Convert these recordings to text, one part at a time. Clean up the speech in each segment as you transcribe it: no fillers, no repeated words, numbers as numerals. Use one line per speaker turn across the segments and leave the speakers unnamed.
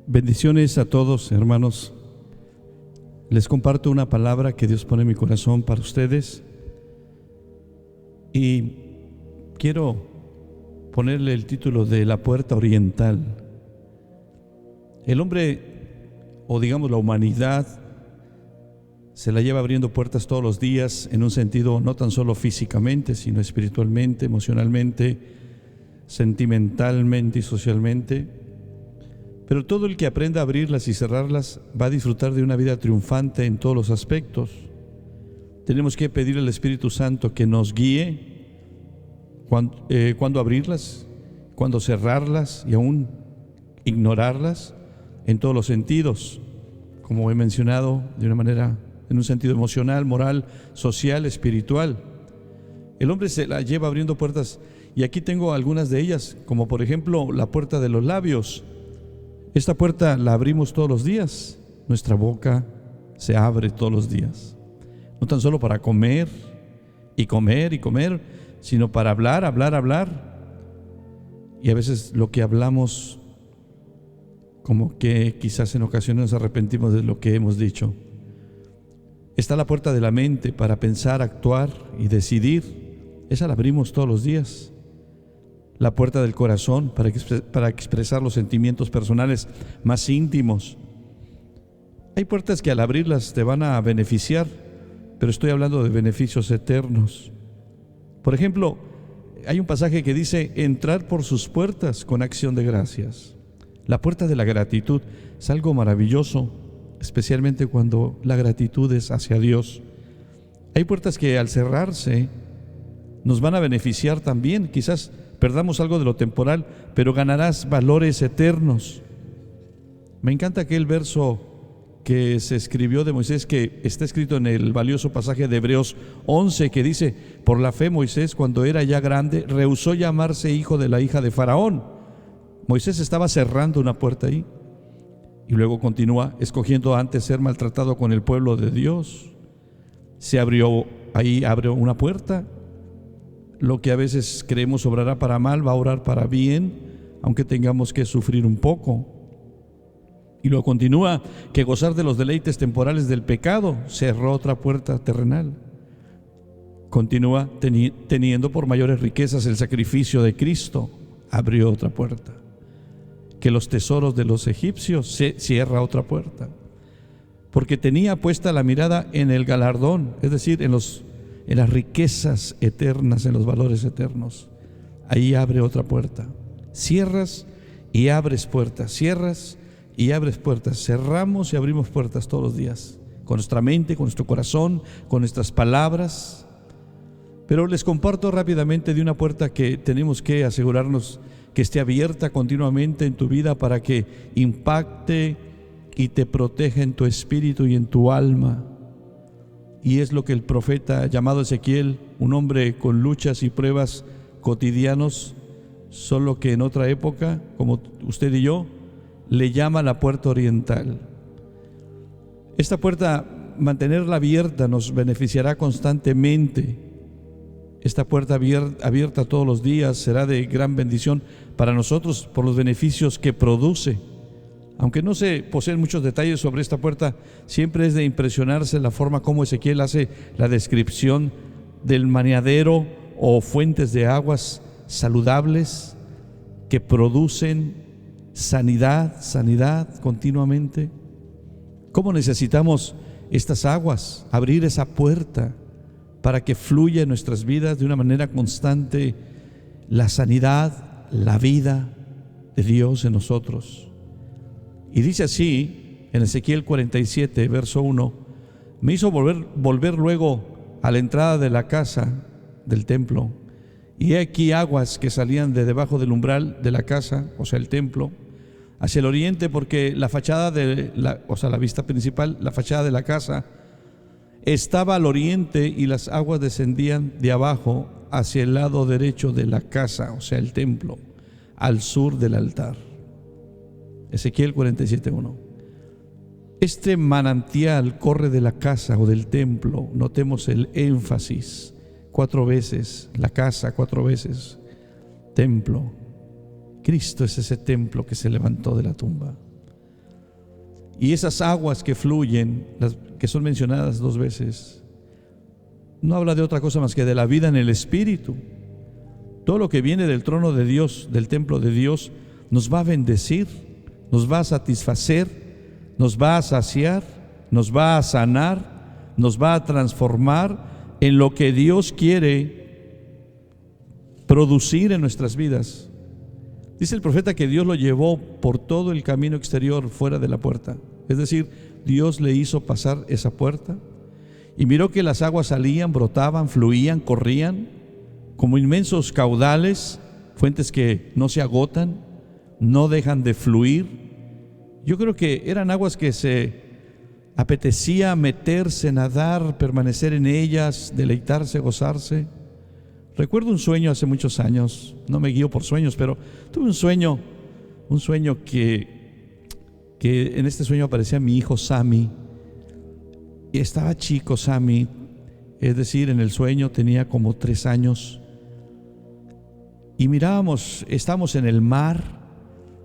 Bendiciones a todos, hermanos. Les comparto una palabra que Dios pone en mi corazón para ustedes y quiero ponerle el título de La Puerta Oriental. El hombre, o digamos la humanidad, se la lleva abriendo puertas todos los días en un sentido no tan solo físicamente, sino espiritualmente, emocionalmente, sentimentalmente y socialmente. Pero todo el que aprenda a abrirlas y cerrarlas va a disfrutar de una vida triunfante en todos los aspectos. Tenemos que pedir al Espíritu Santo que nos guíe cuándo abrirlas, cuándo cerrarlas y aún ignorarlas en todos los sentidos, como he mencionado, de una manera, en un sentido emocional, moral, social, espiritual. El hombre se la lleva abriendo puertas y aquí tengo algunas de ellas, como por ejemplo la puerta de los labios. Esta puerta la abrimos todos los días. Nuestra boca se abre todos los días. No tan solo para comer y comer y comer, sino para hablar, hablar, hablar. Y a veces lo que hablamos, como que quizás en ocasiones nos arrepentimos de lo que hemos dicho. Está la puerta de la mente para pensar, actuar y decidir. Esa la abrimos todos los días. La puerta del corazón para expresar los sentimientos personales más íntimos. Hay puertas que al abrirlas te van a beneficiar, pero estoy hablando de beneficios eternos. Por ejemplo, hay un pasaje que dice: entrar por sus puertas con acción de gracias. La puerta de la gratitud es algo maravilloso, especialmente cuando la gratitud es hacia Dios. Hay puertas que al cerrarse nos van a beneficiar también. Quizás perdamos algo de lo temporal, pero ganarás valores eternos. Me encanta aquel verso que se escribió de Moisés, que está escrito en el valioso pasaje de Hebreos 11, que dice: por la fe Moisés, cuando era ya grande, rehusó llamarse hijo de la hija de Faraón. Moisés estaba cerrando una puerta ahí. Y luego continúa: escogiendo antes ser maltratado con el pueblo de Dios. Se abrió ahí, abrió una puerta. Lo que a veces creemos obrará para mal, va a obrar para bien, aunque tengamos que sufrir un poco. Y luego continúa: que gozar de los deleites temporales del pecado, cerró otra puerta terrenal. Continúa: teniendo por mayores riquezas el sacrificio de Cristo, abrió otra puerta. Que los tesoros de los egipcios, se cierra otra puerta. Porque tenía puesta la mirada en el galardón, es decir, en las riquezas eternas, en los valores eternos. Ahí abre otra puerta. Cierras y abres puertas, cierras y abres puertas. Cerramos y abrimos puertas todos los días, con nuestra mente, con nuestro corazón, con nuestras palabras. Pero les comparto rápidamente de una puerta que tenemos que asegurarnos que esté abierta continuamente en tu vida para que impacte y te proteja en tu espíritu y en tu alma. Y es lo que el profeta llamado Ezequiel, un hombre con luchas y pruebas cotidianos, solo que en otra época, como usted y yo, le llama la puerta oriental. Esta puerta, mantenerla abierta, nos beneficiará constantemente. Esta puerta abierta todos los días será de gran bendición para nosotros por los beneficios que produce. Aunque no se poseen muchos detalles sobre esta puerta, siempre es de impresionarse la forma como Ezequiel hace la descripción del maneadero o fuentes de aguas saludables que producen sanidad continuamente. ¿Cómo necesitamos estas aguas? Abrir esa puerta para que fluya en nuestras vidas de una manera constante la sanidad, la vida de Dios en nosotros. Y dice así en Ezequiel 47, verso 1: me hizo volver luego a la entrada de la casa del templo, y he aquí aguas que salían de debajo del umbral de la casa, o sea el templo, hacia el oriente, porque la fachada la vista principal, la fachada de la casa, estaba al oriente y las aguas descendían de abajo hacia el lado derecho de la casa, o sea el templo, al sur del altar. Ezequiel 47:1. Este manantial corre de la casa o del templo. Notemos el énfasis: 4 veces la casa, 4 veces templo. Cristo es ese templo que se levantó de la tumba. Y esas aguas que fluyen, las que son mencionadas 2 veces, no habla de otra cosa más que de la vida en el Espíritu. Todo lo que viene del trono de Dios, del templo de Dios, nos va a bendecir, nos va a satisfacer, nos va a saciar, nos va a sanar, nos va a transformar en lo que Dios quiere producir en nuestras vidas. Dice el profeta que Dios lo llevó por todo el camino exterior fuera de la puerta. Es decir, Dios le hizo pasar esa puerta y miró que las aguas salían, brotaban, fluían, corrían como inmensos caudales, fuentes que no se agotan, no dejan de fluir. Yo creo que eran aguas que se apetecía meterse, nadar, permanecer en ellas, deleitarse, gozarse. Recuerdo un sueño hace muchos años, no me guío por sueños, pero tuve un sueño que en este sueño aparecía mi hijo Sammy. Y estaba chico Sammy, es decir, en el sueño tenía como 3 años. Y mirábamos, estábamos en el mar,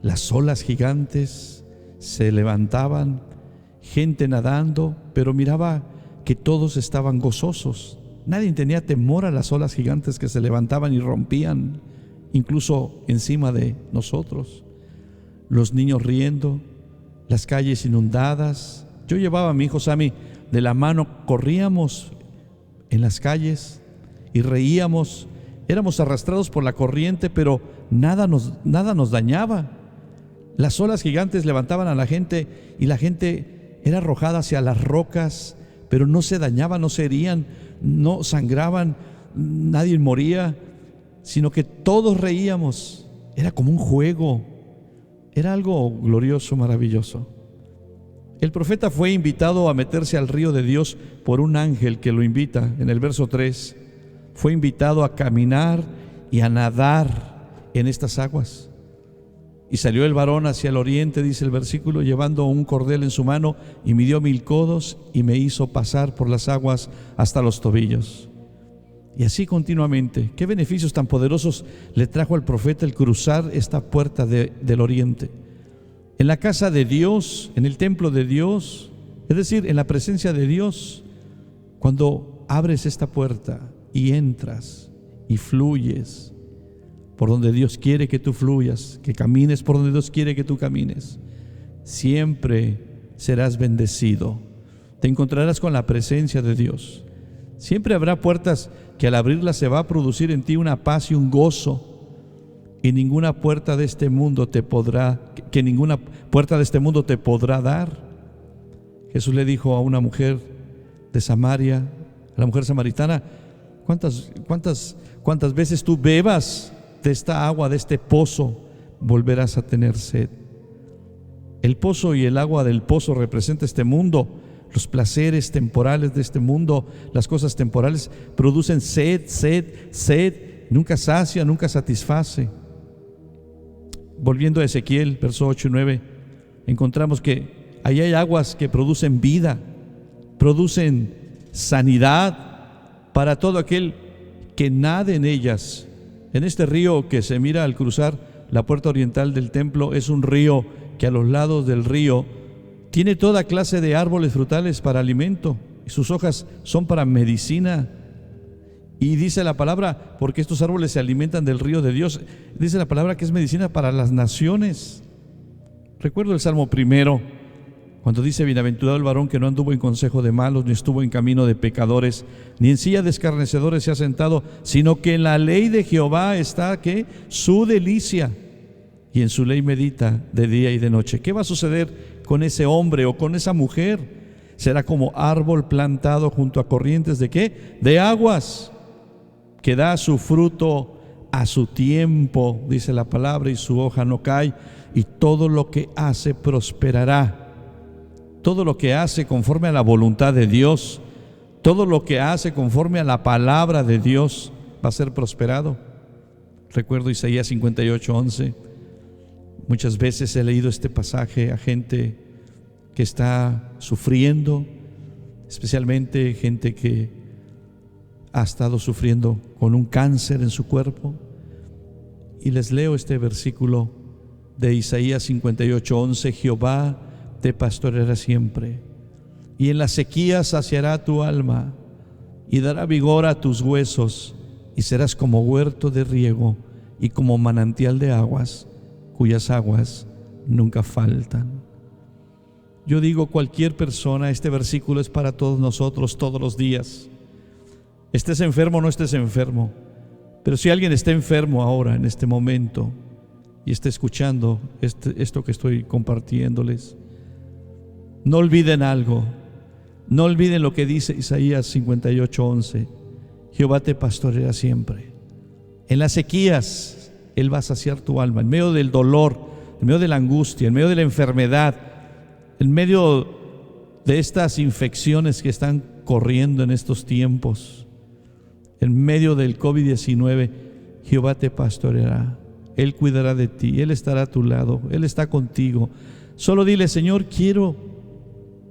las olas gigantes se levantaban, gente nadando, pero miraba que todos estaban gozosos. Nadie tenía temor a las olas gigantes que se levantaban y rompían, incluso encima de nosotros. Los niños riendo, las calles inundadas. Yo llevaba a mi hijo Sammy de la mano, corríamos en las calles y reíamos. Éramos arrastrados por la corriente, pero nada nos dañaba. Las olas gigantes levantaban a la gente y la gente era arrojada hacia las rocas, pero no se dañaban, no se herían, no sangraban, nadie moría, sino que todos reíamos. Era como un juego, era algo glorioso, maravilloso. El profeta fue invitado a meterse al río de Dios por un ángel que lo invita. En el verso 3, fue invitado a caminar y a nadar en estas aguas. Y salió el varón hacia el oriente, dice el versículo, llevando un cordel en su mano, y midió 1000 codos y me hizo pasar por las aguas hasta los tobillos. Y así continuamente. ¿Qué beneficios tan poderosos le trajo al profeta el cruzar esta puerta del oriente? En la casa de Dios, en el templo de Dios, es decir, en la presencia de Dios, cuando abres esta puerta y entras y fluyes por donde Dios quiere que tú fluyas, que camines por donde Dios quiere que tú camines, siempre serás bendecido. Te encontrarás con la presencia de Dios. Siempre habrá puertas que al abrirlas se va a producir en ti una paz y un gozo, y ninguna puerta de este mundo te podrá dar. Jesús le dijo a una mujer de Samaria, a la mujer samaritana: ¿Cuántas veces tú bebas de esta agua, de este pozo, volverás a tener sed? El pozo y el agua del pozo representa este mundo. Los placeres temporales de este mundo, las cosas temporales producen sed, nunca sacia, nunca satisface. Volviendo a Ezequiel, verso 8 y 9, encontramos que ahí hay aguas que producen vida, producen sanidad para todo aquel que nade en ellas. En este río que se mira al cruzar la puerta oriental del templo, es un río que a los lados del río tiene toda clase de árboles frutales para alimento, y sus hojas son para medicina. Y dice la palabra, porque estos árboles se alimentan del río de Dios, dice la palabra que es medicina para las naciones. Recuerdo el Salmo 1, cuando dice: bienaventurado el varón que no anduvo en consejo de malos, ni estuvo en camino de pecadores, ni en silla de escarnecedores se ha sentado, sino que en la ley de Jehová está, ¿qué? Su delicia, y en su ley medita de día y de noche. ¿Qué va a suceder con ese hombre o con esa mujer? Será como árbol plantado junto a corrientes ¿de qué? De aguas, que da su fruto a su tiempo, dice la palabra, y su hoja no cae, y todo lo que hace prosperará. Todo lo que hace conforme a la voluntad de Dios, todo lo que hace conforme a la palabra de Dios va a ser prosperado. Recuerdo Isaías 58:11. Muchas veces he leído este pasaje a gente que está sufriendo, especialmente gente que ha estado sufriendo con un cáncer en su cuerpo, y les leo este versículo de Isaías 58:11. Jehová te pastoreará siempre, y en la sequía saciará tu alma, y dará vigor a tus huesos, y serás como huerto de riego, y como manantial de aguas, cuyas aguas nunca faltan. Yo digo, cualquier persona, este versículo es para todos nosotros todos los días. Estés enfermo o no estés enfermo, pero si alguien está enfermo ahora, en este momento, y está escuchando esto que estoy compartiéndoles, no olviden algo. No olviden lo que dice Isaías 58:11. Jehová te pastoreará siempre. En las sequías Él va a saciar tu alma. En medio del dolor, en medio de la angustia, en medio de la enfermedad, en medio de estas infecciones que están corriendo en estos tiempos, en medio del COVID-19, Jehová te pastoreará. Él cuidará de ti, Él estará a tu lado, Él está contigo. Solo dile: Señor, quiero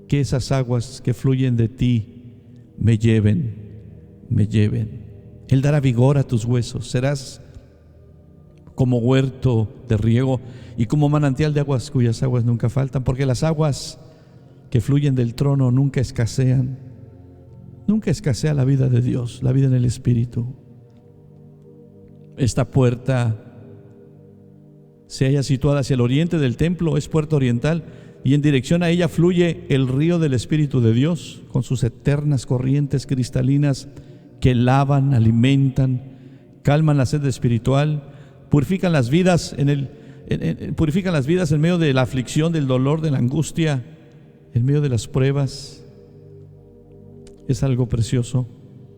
que esas aguas que fluyen de ti me lleven. Él dará vigor a tus huesos. Serás como huerto de riego y como manantial de aguas cuyas aguas nunca faltan, porque las aguas que fluyen del trono nunca escasean. Nunca escasea la vida de Dios, la vida en el Espíritu. Esta puerta se halla situada hacia el oriente del templo, es puerta oriental, y en dirección a ella fluye el río del Espíritu de Dios, con sus eternas corrientes cristalinas que lavan, alimentan, calman la sed espiritual, purifican las vidas en medio de la aflicción, del dolor, de la angustia, en medio de las pruebas. Es algo precioso.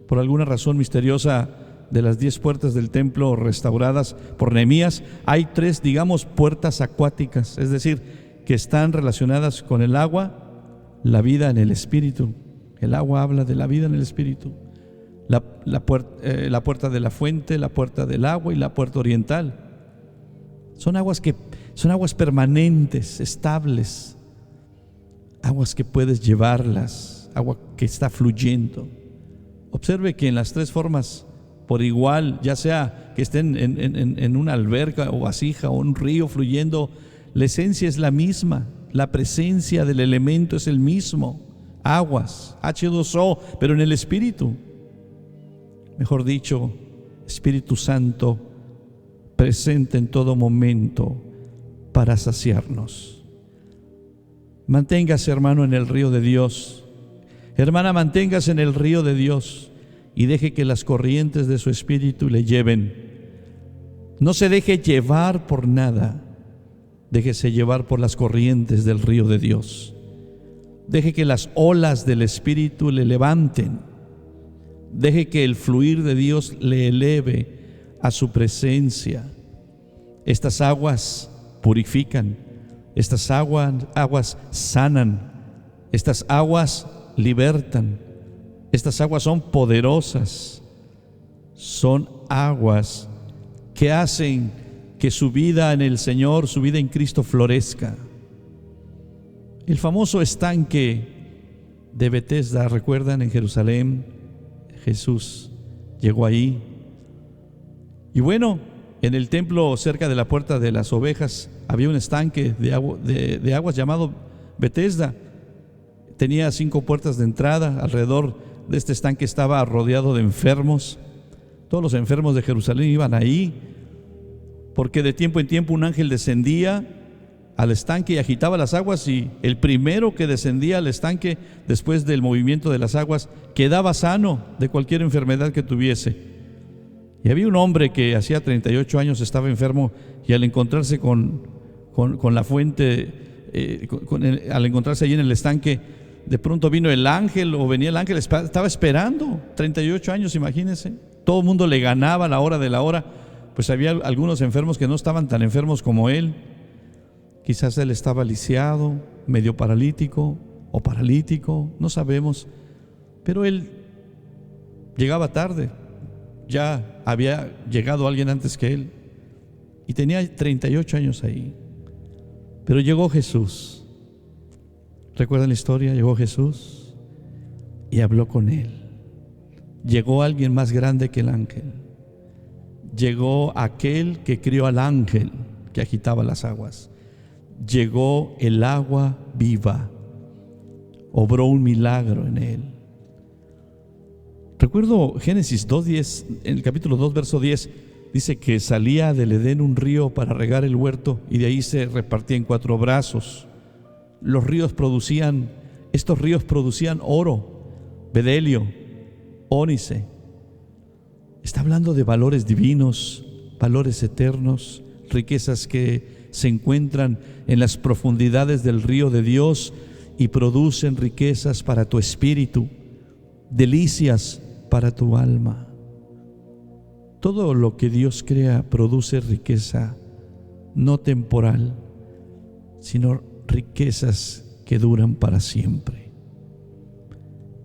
Por alguna razón misteriosa, de las 10 puertas del templo restauradas por Nehemías, hay 3, puertas acuáticas, es decir, que están relacionadas con el agua, la vida en el Espíritu. El agua habla de la vida en el Espíritu. La puerta de la fuente, la puerta del agua y la puerta oriental. Son aguas permanentes, estables, aguas que puedes llevarlas, agua que está fluyendo. Observe que en las 3 formas, por igual, ya sea que estén en una alberca o vasija o un río fluyendo, la esencia es la misma, la presencia del elemento es el mismo. Aguas, H2O, pero en el Espíritu. Mejor dicho, Espíritu Santo presente en todo momento para saciarnos. Manténgase, hermano, en el río de Dios. Hermana, manténgase en el río de Dios y deje que las corrientes de su Espíritu le lleven. No se deje llevar por nada. Déjese llevar por las corrientes del río de Dios. Deje que las olas del Espíritu le levanten. Deje que el fluir de Dios le eleve a su presencia. Estas aguas purifican. Estas aguas sanan. Estas aguas libertan. Estas aguas son poderosas. Son aguas que hacen que su vida en el Señor, su vida en Cristo florezca. El famoso estanque de Betesda, ¿recuerdan? En Jerusalén, Jesús llegó ahí. Y bueno, en el templo, cerca de la puerta de las ovejas, había un estanque de aguas llamado Betesda. Tenía 5 puertas de entrada. Alrededor de este estanque estaba rodeado de enfermos. Todos los enfermos de Jerusalén iban ahí, porque de tiempo en tiempo un ángel descendía al estanque y agitaba las aguas, y el primero que descendía al estanque después del movimiento de las aguas quedaba sano de cualquier enfermedad que tuviese. Y había un hombre que hacía 38 años estaba enfermo, y al encontrarse con la fuente, al encontrarse allí en el estanque, de pronto vino el ángel, o venía el ángel, estaba esperando. 38 años, imagínense. Todo el mundo le ganaba a la hora de la hora. Pues había algunos enfermos que no estaban tan enfermos como él. Quizás él estaba lisiado, medio paralítico o paralítico, no sabemos. Pero él llegaba tarde. Ya había llegado alguien antes que él y tenía 38 años ahí. Pero llegó Jesús. ¿Recuerdan la historia? Llegó Jesús y habló con él. Llegó alguien más grande que el ángel. Llegó aquel que crió al ángel que agitaba las aguas. Llegó el agua viva. Obró un milagro en él. Recuerdo Génesis 2:10, en el capítulo 2, verso 10, dice que salía del Edén un río para regar el huerto y de ahí se repartía en 4 brazos. Estos ríos producían oro, bedelio, ónice. Está hablando de valores divinos, valores eternos, riquezas que se encuentran en las profundidades del río de Dios y producen riquezas para tu espíritu, delicias para tu alma. Todo lo que Dios crea produce riqueza, no temporal, sino riquezas que duran para siempre.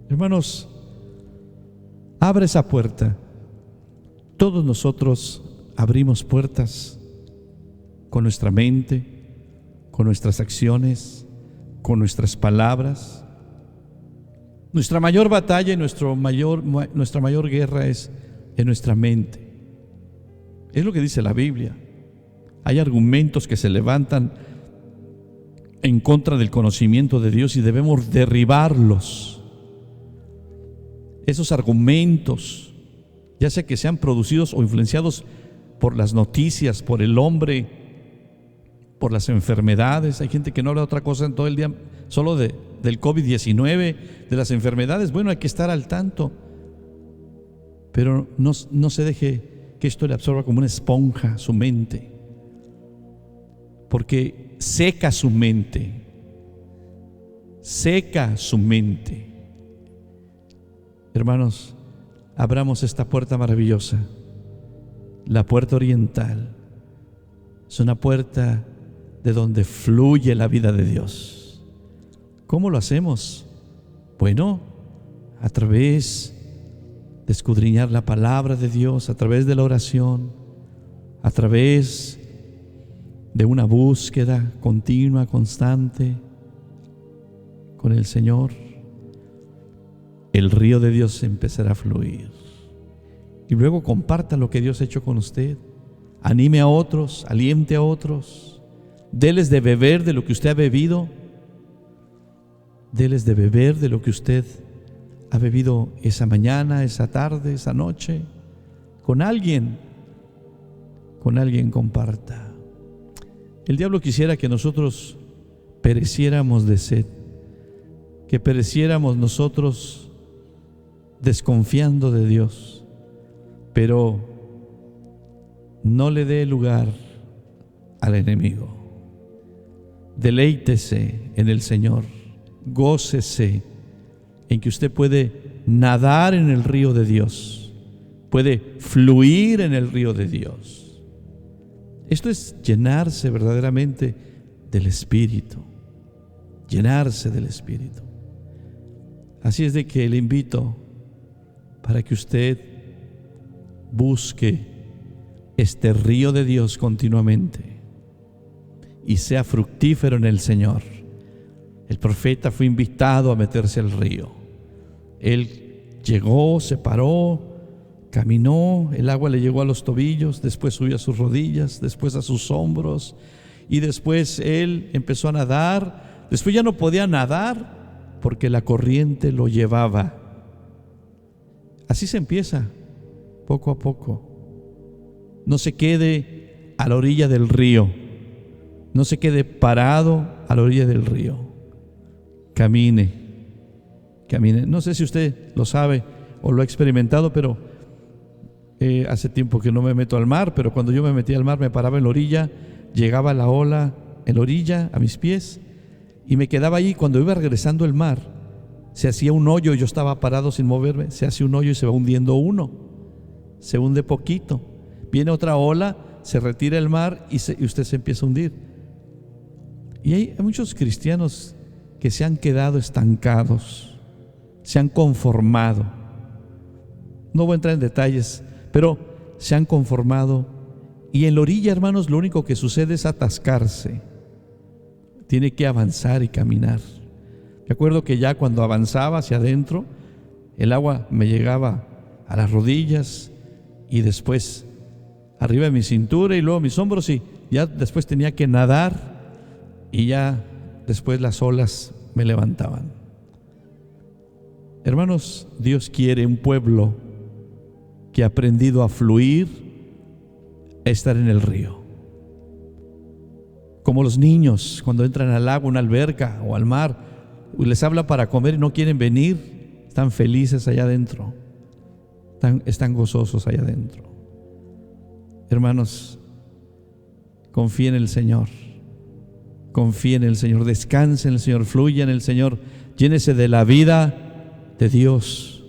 Hermanos, abre esa puerta. Todos nosotros abrimos puertas con nuestra mente, con nuestras acciones, con nuestras palabras. Nuestra mayor batalla y nuestra mayor guerra es en nuestra mente. Es lo que dice la Biblia. Hay argumentos que se levantan en contra del conocimiento de Dios y debemos derribarlos. Esos argumentos, ya sea que sean producidos o influenciados por las noticias, por el hombre, por las enfermedades. Hay gente que no habla de otra cosa en todo el día, solo del COVID-19, de las enfermedades. Bueno, hay que estar al tanto, pero no se deje que esto le absorba como una esponja su mente, porque seca su mente, Hermanos, abramos esta puerta maravillosa, la puerta oriental. Es una puerta de donde fluye la vida de Dios. ¿Cómo lo hacemos? Bueno, a través de escudriñar la palabra de Dios, a través de la oración, a través de una búsqueda continua, constante con el Señor. El río de Dios empezará a fluir. Y luego comparta lo que Dios ha hecho con usted. Anime a otros, aliente a otros. Déles de beber de lo que usted ha bebido. Déles de beber de lo que usted ha bebido esa mañana, esa tarde, esa noche. Con alguien comparta. El diablo quisiera que nosotros pereciéramos de sed, que pereciéramos nosotros desconfiando de Dios, pero no le dé lugar al enemigo. Deleítese en el Señor, gócese en que usted puede nadar en el río de Dios, puede fluir en el río de Dios. Esto es llenarse verdaderamente del Espíritu, llenarse del Espíritu. Así es de que le invito para que usted busque este río de Dios continuamente y sea fructífero en el Señor. El profeta fue invitado a meterse al río. Él llegó, se paró, caminó, el agua le llegó a los tobillos, después subió a sus rodillas, después a sus hombros, y después él empezó a nadar. Después ya no podía nadar porque la corriente lo llevaba. Así se empieza, poco a poco. No se quede a la orilla del río, no se quede parado a la orilla del río. Camine. No sé si usted lo sabe o lo ha experimentado, pero hace tiempo que no me meto al mar, pero cuando yo me metía al mar me paraba en la orilla, llegaba la ola en la orilla a mis pies y me quedaba ahí. Cuando iba regresando el mar, se hacía un hoyo, yo estaba parado sin moverme, se hace un hoyo y se va hundiendo uno, se hunde poquito, viene otra ola, se retira el mar y usted se empieza a hundir. Y hay muchos cristianos que se han quedado estancados, se han conformado. No voy a entrar en detalles, pero se han conformado. Y en la orilla, hermanos, lo único que sucede es atascarse. Tiene que avanzar y caminar. Me acuerdo que ya cuando avanzaba hacia adentro, el agua me llegaba a las rodillas y después arriba de mi cintura y luego mis hombros, y ya después tenía que nadar y ya después las olas me levantaban. Hermanos, Dios quiere un pueblo que ha aprendido a fluir, a estar en el río. Como los niños cuando entran al agua, una alberca o al mar, les habla para comer y no quieren venir, están felices allá adentro, están gozosos allá adentro. Hermanos, confíen en el Señor, confíen en el Señor, descansen en el Señor, fluya en el Señor, llénese de la vida de Dios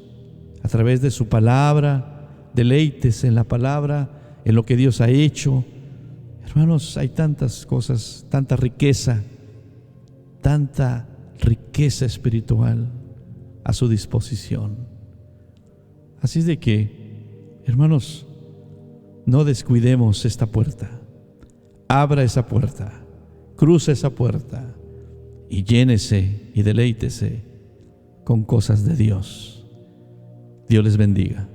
a través de su palabra, deleites en la palabra, en lo que Dios ha hecho. Hermanos, hay tantas cosas, tanta riqueza espiritual a su disposición. Así es de que, hermanos, no descuidemos esta puerta. Abra esa puerta, cruza esa puerta y llénese y deleítese con cosas de Dios. Dios les bendiga.